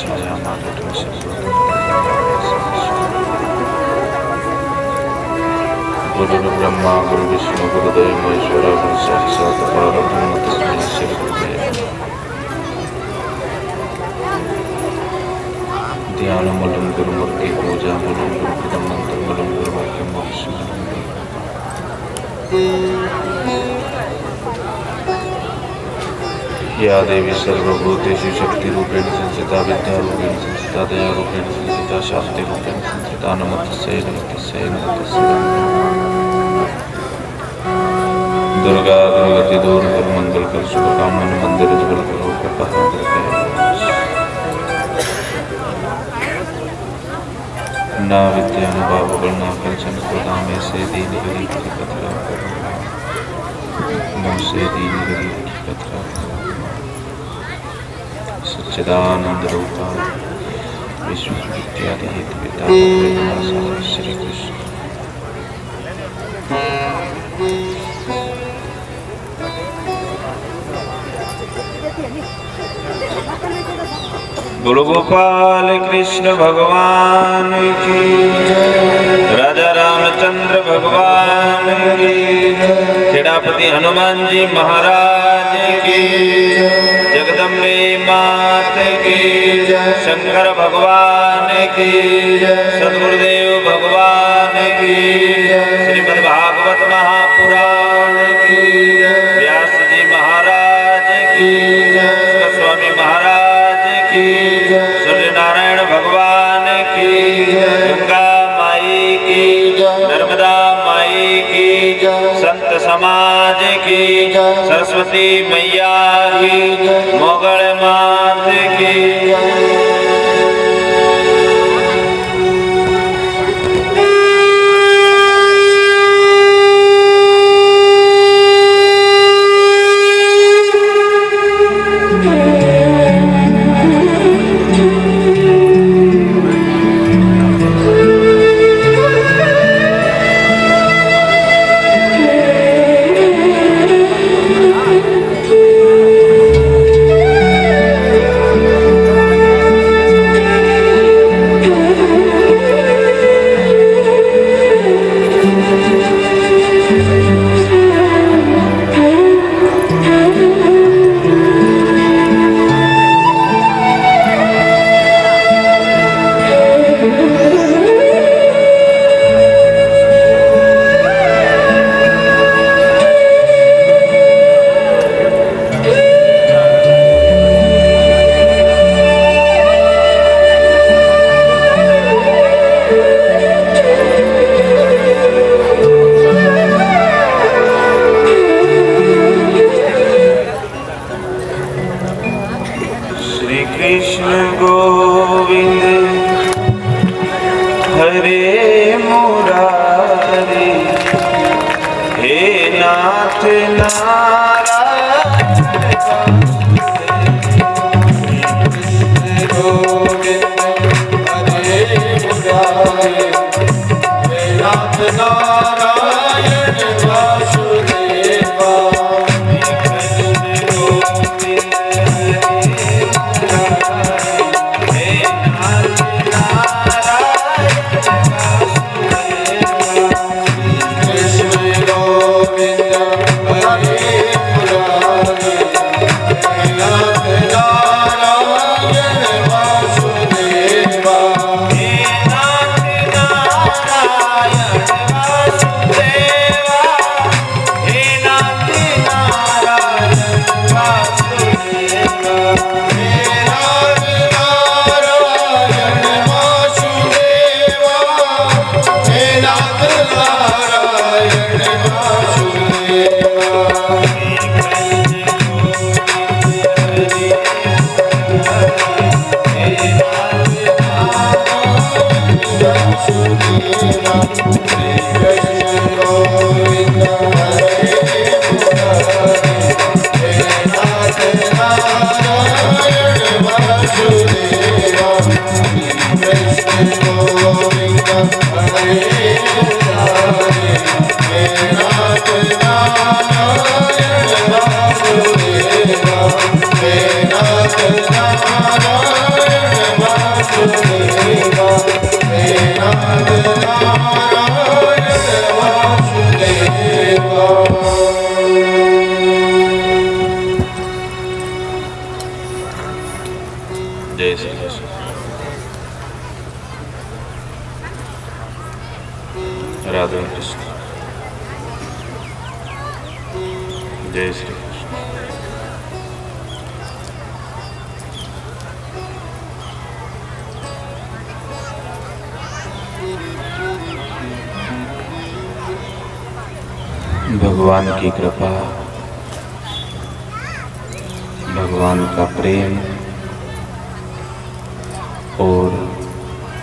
छाया माधुर्य गुरु ब्रह्मा गुरु विष्णु गुरुदेव महेश्वरा गुरु साक्षात् परब्रह्म तस्मै श्री गुरुवे ध्यान मूलम गुरुमूर्ति पूजा मूलम गुरु पदम मंत्र मूलम गुरु वाक्यम मोक्ष या देवी सर्वभूतेषु शक्तिरूपेण संस्थिता विद्यारूपेण संस्थिता दयारूपेण संस्थिता शान्तिरूपेण संस्थिता नमस्तस्यै नमस्तस्यै नमस्तस्यै दुर्गा दुर्गति दूर कर मंगल कर शुभ कामन मंदिर ज्वल करो कृपा करके ना विद्या न भाव ना कंचन प्रदा में से दीन गरीब की पथरा मुँह से दीन गरीब की पथरा सच्चिदानंद रूपा विश्व इत्यादि हेतु पिता श्री कृष्ण। बोलो गोपाल कृष्ण भगवान की राजा रामचंद्र भगवान की खेड़ापति हनुमान जी महाराज की जगदम्बे मात की शंकर भगवान की सद्गुरुदेव भगवान की श्रीमद्भागवत महापुराण की व्यास जी महाराज की स्वामी महाराज की सूर्यनारायण भगवान की गंगा माई की नर्मदा माई की संत समाज की सरस्वती मैया की मोगल मात की भगवान की कृपा, भगवान का प्रेम और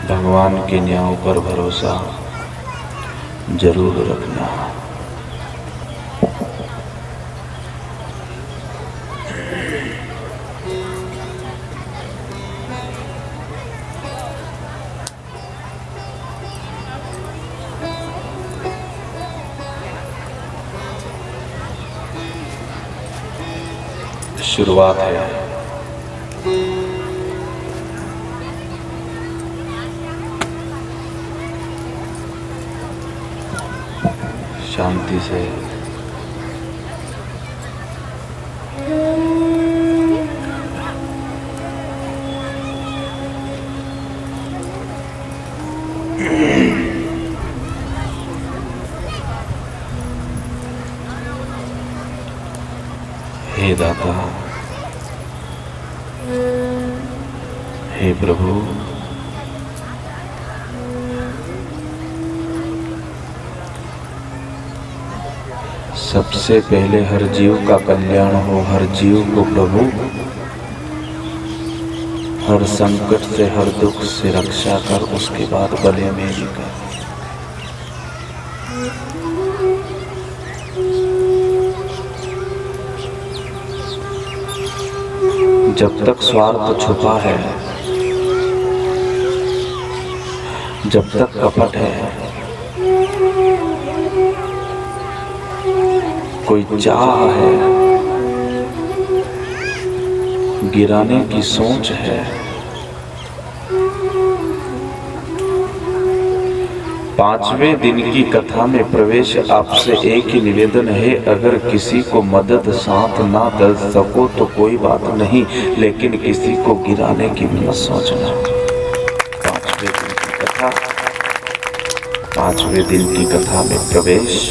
भगवान के न्याय पर भरोसा जरूर रखना। शुरुआत है। शांति से हे दाता, हे प्रभु, सबसे पहले हर जीव का कल्याण हो। हर जीव को प्रभु हर संकट से, हर दुख से रक्षा कर, उसके बाद भले मेरी कर। जब तक स्वार्थ छुपा है, जब तक कपट है, कोई चाह है, गिराने की सोच है, पांचवें दिन की कथा में प्रवेश आपसे एक ही निवेदन है, अगर किसी को मदद साथ ना कर सको तो कोई बात नहीं, लेकिन किसी को गिराने की मत सोचना। पांचवें दिन की कथा में प्रवेश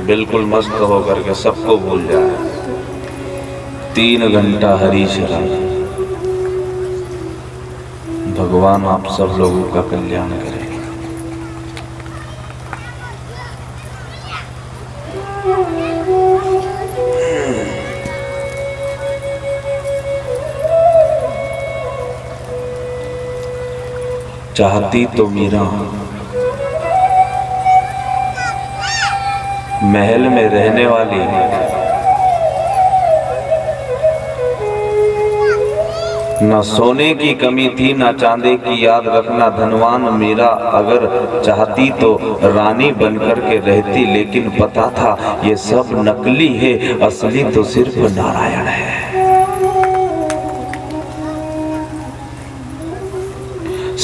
बिल्कुल मस्त होकर के सबको भूल जाए। 3 घंटा हरी शरण। भगवान आप सब लोगों का कल्याण करे। चाहती तो मीरा महल में रहने वाली, न सोने की कमी थी न चांदी की, याद रखना धनवान मीरा अगर चाहती तो रानी बनकर के रहती, लेकिन पता था ये सब नकली है, असली तो सिर्फ नारायण है।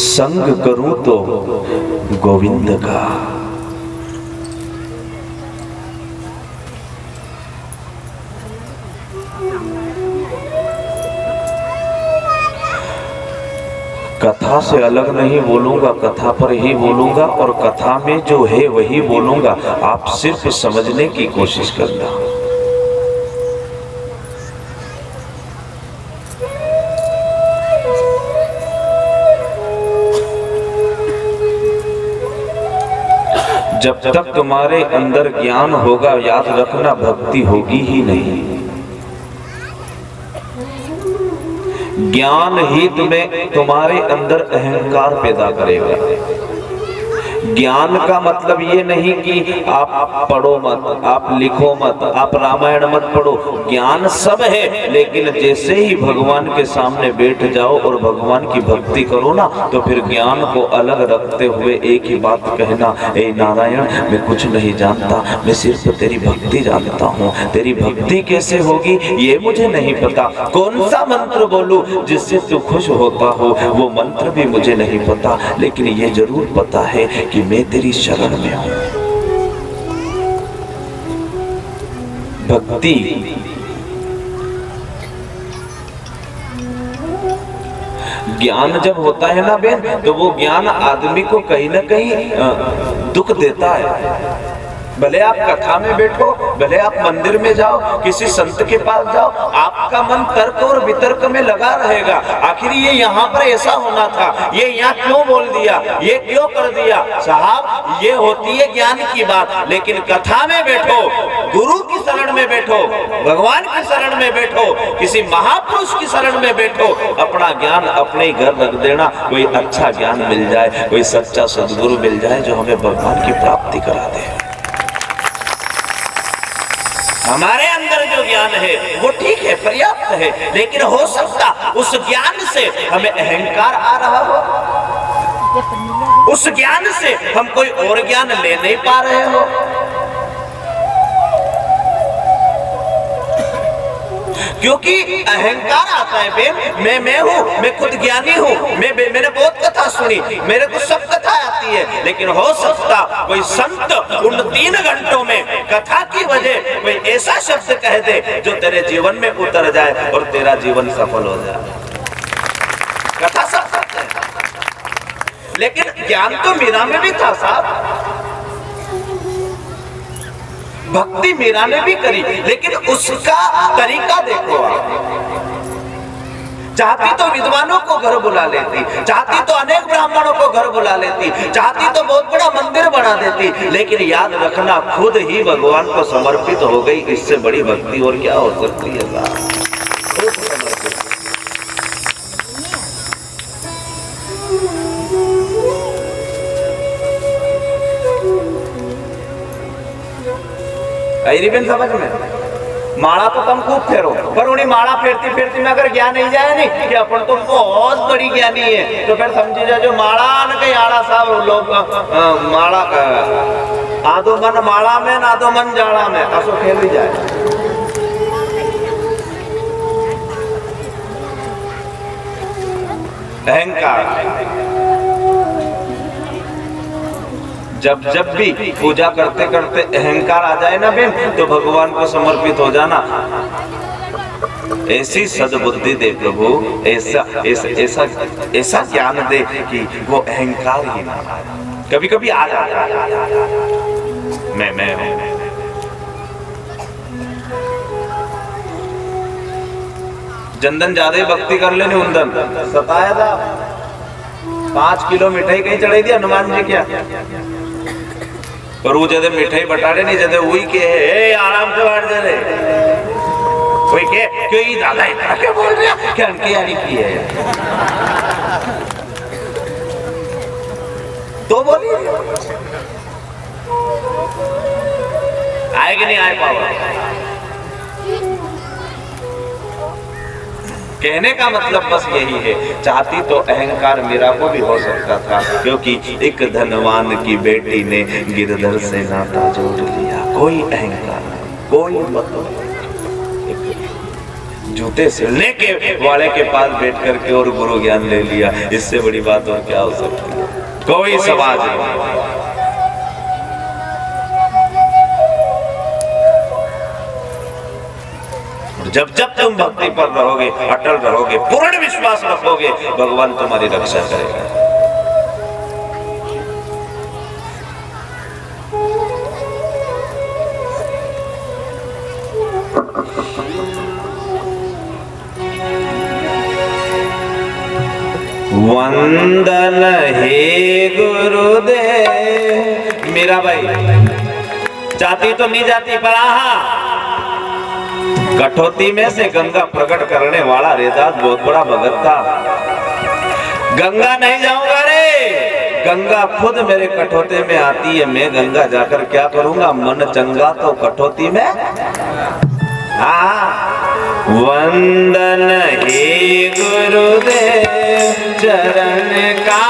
संग करूं तो गोविंद का, कथा से अलग नहीं बोलूंगा, कथा पर ही बोलूंगा और कथा में जो है वही बोलूंगा। आप सिर्फ समझने की कोशिश करना। जब तक तुम्हारे अंदर ज्ञान होगा, याद रखना भक्ति होगी ही नहीं। ज्ञान ही तुम्हारे अंदर अहंकार पैदा करेगा। ज्ञान का मतलब ये नहीं कि आप पढ़ो मत, आप लिखो मत, आप रामायण मत पढ़ो। ज्ञान सब है, लेकिन जैसे ही भगवान के सामने बैठ जाओ और भगवान की भक्ति करो ना, तो फिर ज्ञान को अलग रखते हुए एक ही बात कहना, ए नारायण मैं कुछ नहीं जानता, मैं सिर्फ तेरी भक्ति जानता हूँ। तेरी भक्ति कैसे होगी ये मुझे नहीं पता। कौन सा मंत्र बोलूं जिससे तू खुश होता हो, वो मंत्र भी मुझे नहीं पता, लेकिन ये जरूर पता है कि मैं तेरी शरण में हूं। भक्ति ज्ञान जब होता है ना बहन, तो वो ज्ञान आदमी को कहीं ना कहीं दुख देता है। भले आप कथा में बैठो, भले आप मंदिर में जाओ, किसी संत के पास जाओ, आपका मन तर्क और वितर्क में लगा रहेगा। आखिर ये यहाँ पर ऐसा होना था, ये यहाँ क्यों बोल दिया, ये क्यों कर दिया। साहब, ये होती है ज्ञान की बात। लेकिन कथा में बैठो, गुरु की शरण में बैठो, भगवान की शरण में बैठो, किसी महापुरुष की शरण में बैठो, अपना ज्ञान अपने ही घर रख देना। कोई अच्छा ज्ञान मिल जाए, कोई सच्चा सदगुरु मिल जाए जो हमें भगवान की प्राप्ति करा दे। हमारे अंदर जो ज्ञान है वो ठीक है, पर्याप्त है, लेकिन हो सकता उस ज्ञान से हमें अहंकार आ रहा हो, उस ज्ञान से हम कोई और ज्ञान ले नहीं पा रहे हो। क्योंकि अहंकार आता है बे, मैं हूँ, मैं खुद ज्ञानी हूँ, मैंने बहुत कथा सुनी, मेरे को सब कथा आती है। लेकिन हो सकता कोई संत उन 3 घंटों में कथा की वजह कोई ऐसा शब्द कह दे जो तेरे जीवन में उतर जाए और तेरा जीवन सफल हो जाए। कथा सब करते हैं, लेकिन ज्ञान तो मीरा में भी था साहब, भक्ति मीरा ने भी करी, लेकिन उसका तरीका देखो आप। चाहती तो विद्वानों को घर बुला लेती, चाहती तो अनेक ब्राह्मणों को घर बुला लेती, चाहती तो बहुत बड़ा मंदिर बना देती, लेकिन याद रखना खुद ही भगवान को समर्पित हो गई। इससे बड़ी भक्ति और क्या हो सकती है साहब। समझ में माला तो तुम खूब फेरो, पर उन्हें माला फेरती फेरती में अगर ज्ञान नहीं जाए नहीं कि अपन तो बहुत बड़ी ज्ञानी है, तो फिर समझी जाए जो माला न कहीं आड़ा साहब लोग माला आधो मन माला में ना आधो मन जाड़ा में असो खेल ही जाए। अहंकार जब भी पूजा करते करते अहंकार आ जाए ना बहन, तो भगवान को समर्पित हो जाना। ऐसी सद्बुद्धि दे प्रभु, ऐसा ज्ञान दे कि वो अहंकार ही ना आए। कभी कभी आ जाता मैं जनदन ज्यादा भक्ति कर लेने उन्दन सताया था, 5 किलो मिठाई कहीं चढ़ाई दी हनुमान जी क्या, पर वो जदे मिठाई बटाड़े नहीं जदे वही के है आराम से बांट दे रहे, वही के क्यों ये दादा इतना क्या बोल रहे हैं, क्या उनकी यारी की है तो बोलिए आए कि नहीं आए पावा। कहने का मतलब बस यही है, चाहती तो अहंकार मीरा को भी हो सकता था, क्योंकि एक धनवान की बेटी ने गिरधर से नाता जोड़ लिया। कोई अहंकार नहीं, कोई मतलब जूते सिलने के वाले के पास बैठ करके और गुरु ज्ञान ले लिया। इससे बड़ी बात और क्या हो सकती है। कोई समाज नहीं। जब जब तुम भक्ति पर रहोगे, अटल रहोगे, पूर्ण विश्वास रखोगे, भगवान तुम्हारी रक्षा करेगा। वंदन हे गुरुदेव। मीरा भाई जाती तो नहीं जाती, पर कठौती में से गंगा प्रकट करने वाला रेदास बहुत बड़ा भगत था। गंगा नहीं जाऊंगा रे, गंगा खुद मेरे कठौते में आती है। मैं गंगा जाकर क्या करूंगा, मन चंगा तो कठौती में। वंदन हे गुरुदेव चरण का।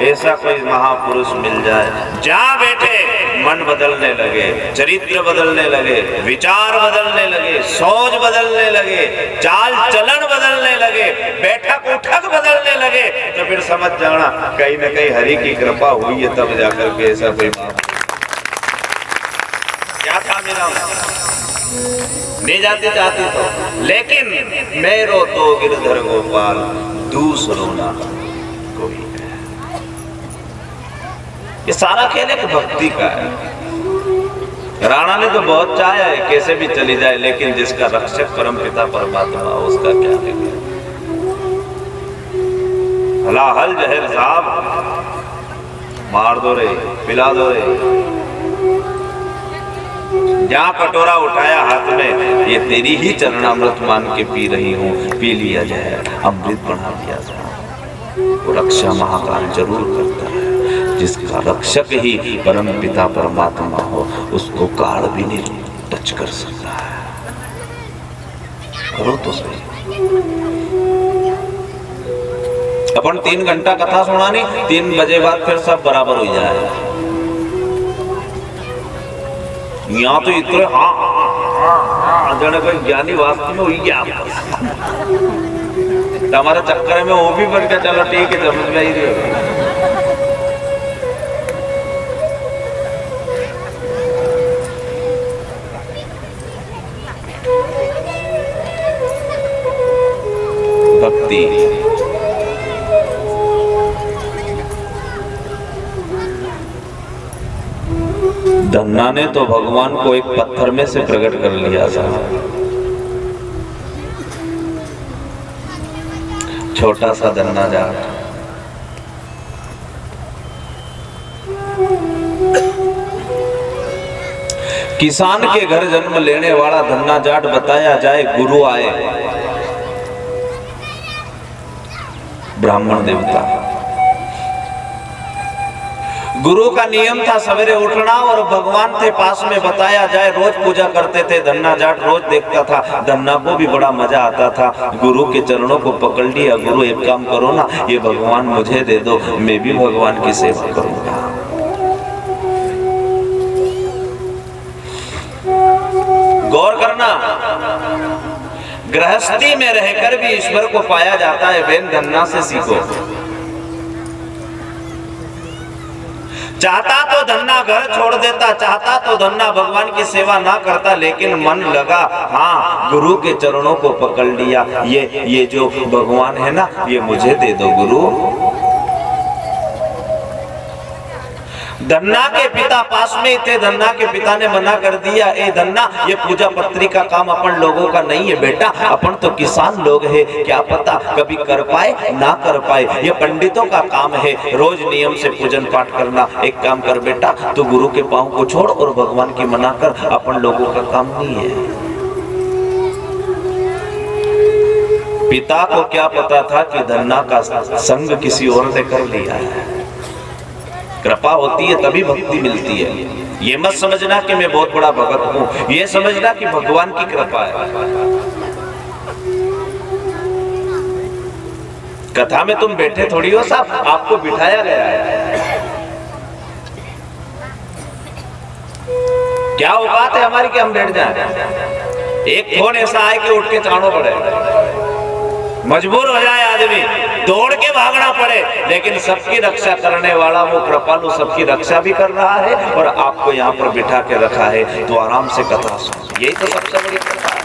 ऐसा कोई महापुरुष मिल जाए जहाँ बैठे मन बदलने लगे, चरित्र बदलने लगे, विचार बदलने लगे, सोच बदलने लगे, चाल चलन बदलने लगे, बैठक उठक बदलने लगे, तो फिर समझ जाना कहीं न कहीं हरि की कृपा हुई है, तब जाकर के ऐसा कोई बात। क्या था मेरा नहीं जाती चाहती तो, लेकिन मेरो तो गिरधर गोपाल दूसरों ना कोई। ये सारा खेल एक भक्ति का है। राणा ने तो बहुत चाहा है कैसे भी चली जाए, लेकिन जिसका रक्षक परमपिता परमात्मा उसका क्या है। हलाहल जहर साहब मार दो रे, पिला दो रे। जहाँ कटोरा उठाया हाथ में, ये तेरी ही चरणामृत मान के पी रही हूँ, पी लिया जाए, अमृत बना दिया जाए। वो रक्षा महाकाल जरूर करता है। जिसका रक्षक ही परम पिता परमात्मा हो, उसको काल भी नहीं टच कर सकता है। करो तो सही। अपन 3 घंटा कथा सुनानी, 3 बजे बाद फिर सब बराबर हो जाए। यहाँ तो इतने जन कोई ज्ञानी वास्तव में हुई गया हमारे चक्कर में वो भी बन के चलो ठीक है, समझ में ही रही। भक्ति धन्ना ने तो भगवान को एक पत्थर में से प्रकट कर लिया था। छोटा सा धन्ना जाट। किसान के घर जन्म लेने वाला धन्ना जाट बताया जाए गुरु आए, ब्राह्मण देवता। गुरु का नियम था सवेरे उठना और भगवान थे पास में, बताया जाए रोज पूजा करते थे। धन्ना जाट रोज देखता था, धन्ना को भी बड़ा मजा आता था। गुरु के चरणों को पकड़ लिया, गुरु एक काम करो ना, ये भगवान मुझे दे दो, मैं भी भगवान की सेवा करूंगा। गौर करना, गृहस्थी में रहकर भी ईश्वर को पाया जाता है। बहन धन्ना से सीखो। चाहता तो धन्ना घर छोड़ देता, चाहता तो धन्ना भगवान की सेवा ना करता, लेकिन मन लगा, हाँ गुरु के चरणों को पकड़ लिया, ये जो भगवान है ना, ये मुझे दे दो गुरु। धन्ना के पिता पास में थे, धन्ना के पिता ने मना कर दिया, ए धन्ना ये पूजा पत्री का काम अपन लोगों का नहीं है बेटा, अपन तो किसान लोग हैं, क्या पता कभी कर पाए ना कर पाए, ये पंडितों का काम है, रोज नियम से पूजन पाठ करना। एक काम कर बेटा, तू गुरु के पांव को छोड़ और भगवान की मना कर, अपन लोगों का काम नहीं है। पिता को क्या पता था कि धन्ना का संग किसी और ने कर लिया है। कृपा होती है तभी भक्ति मिलती है। ये मत समझना कि मैं बहुत बड़ा भगत हूँ, ये समझना कि भगवान की कृपा है। कथा में तुम बैठे थोड़ी हो साहब, आपको बिठाया गया है। क्या औकात है हमारी कि हम बैठ जाए? एक फोन ऐसा आए कि उठ के चाड़ो पड़े, मजबूर हो जाए आदमी, दौड़ के भागना पड़े, लेकिन सबकी रक्षा करने वाला वो कृपालु सबकी रक्षा भी कर रहा है और आपको यहाँ पर बिठा के रखा है, तो आराम से कथा सुनो। यही तो सबसे बड़ी कृपा है।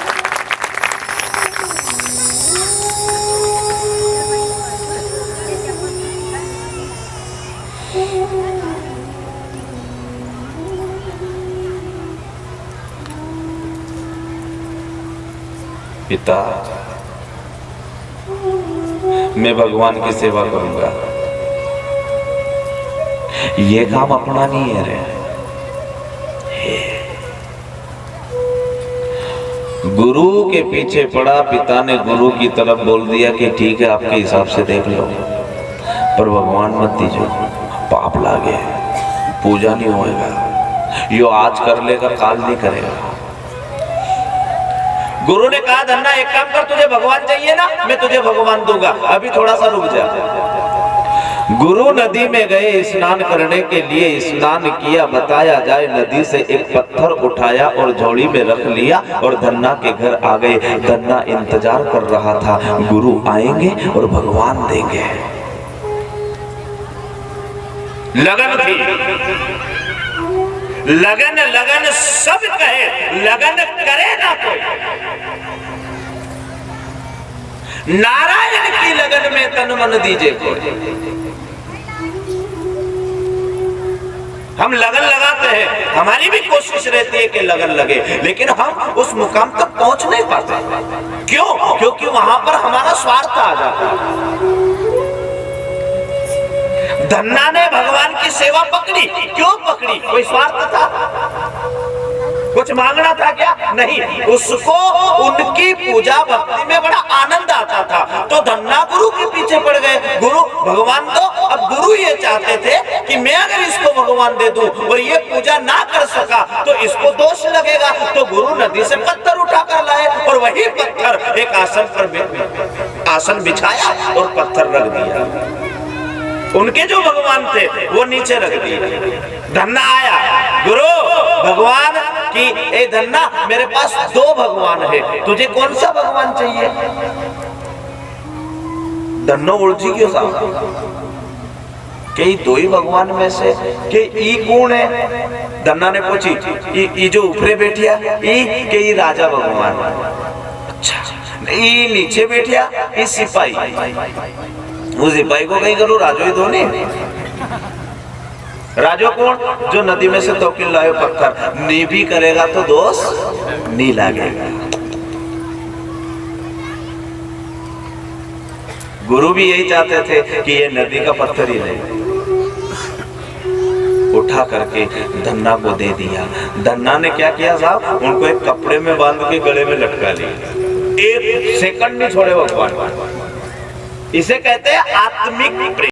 पिता मैं भगवान की सेवा करूंगा, ये काम अपना नहीं है रे। गुरु के पीछे पड़ा, पिता ने गुरु की तरफ बोल दिया कि ठीक है आपके हिसाब से देख लो, पर भगवान मत दीजिए, पाप लागे, पूजा नहीं होएगा, यो आज कर लेगा काल नहीं करेगा। गुरु ने कहा धन्ना एक काम कर, तुझे भगवान चाहिए ना, मैं तुझे भगवान दूंगा, अभी थोड़ा सा रुक जा। गुरु नदी में गए स्नान करने के लिए, स्नान किया, बताया जाए नदी से एक पत्थर उठाया और झोली में रख लिया और धन्ना के घर आ गए। धन्ना इंतजार कर रहा था, गुरु आएंगे और भगवान देंगे। लगन थी, लगन लगन सब कहे, लगन करे ना कोई। नारायण की लगन में तन मन दीजिए कोई। हम लगन लगाते हैं, हमारी भी कोशिश रहती है कि लगन लगे, लेकिन हम उस मुकाम तक पहुंच नहीं पाते। क्यों? क्योंकि वहां पर हमारा स्वार्थ आ जाता है। धन्ना ने भगवान की सेवा पकड़ी, क्यों पकड़ी? कोई स्वार्थ था? कुछ मांगना था क्या? नहीं, उसको उनकी पूजा भक्ति में बड़ा आनंद आता था, तो धन्ना गुरु के पीछे पड़ गए। गुरु भगवान तो, अब गुरु ये चाहते थे कि मैं अगर इसको भगवान दे दूं और ये पूजा ना कर सका तो इसको दोष लगेगा, तो गुरु नदी से पत्थर उठा कर लाए और वही पत्थर एक आसन पर आसन बिछाया और पत्थर रख दिया। उनके जो भगवान थे वो नीचे रख दिए। धन्ना आया, गुरु भगवान की, ए धन्ना मेरे पास दो भगवान है, तुझे कौन सा भगवान चाहिए? धन्नो उलझी क्यों साहब? कई दो ही भगवान में से के ई कौन है? धन्ना ने पूछी, ई जो ऊपरे बैठिया ई के ई राजा भगवान। अच्छा, ई नीचे बैठिया ई सिपाही। वो सिपाही को कहीं करो राजो ही तो नहीं। राजो कौन? जो नदी में से तोकिल लाए पत्थर, नी भी करेगा तो दोष नहीं लागेगा। गुरु भी यही चाहते थे कि ये नदी का पत्थर ही नहीं, उठा करके धन्ना को दे दिया। धन्ना ने क्या किया साहब? उनको एक कपड़े में बांध के गले में लटका लिया, एक सेकंड नहीं छोड़े भगवान। इसे कहते हैं आत्मिक प्रेम।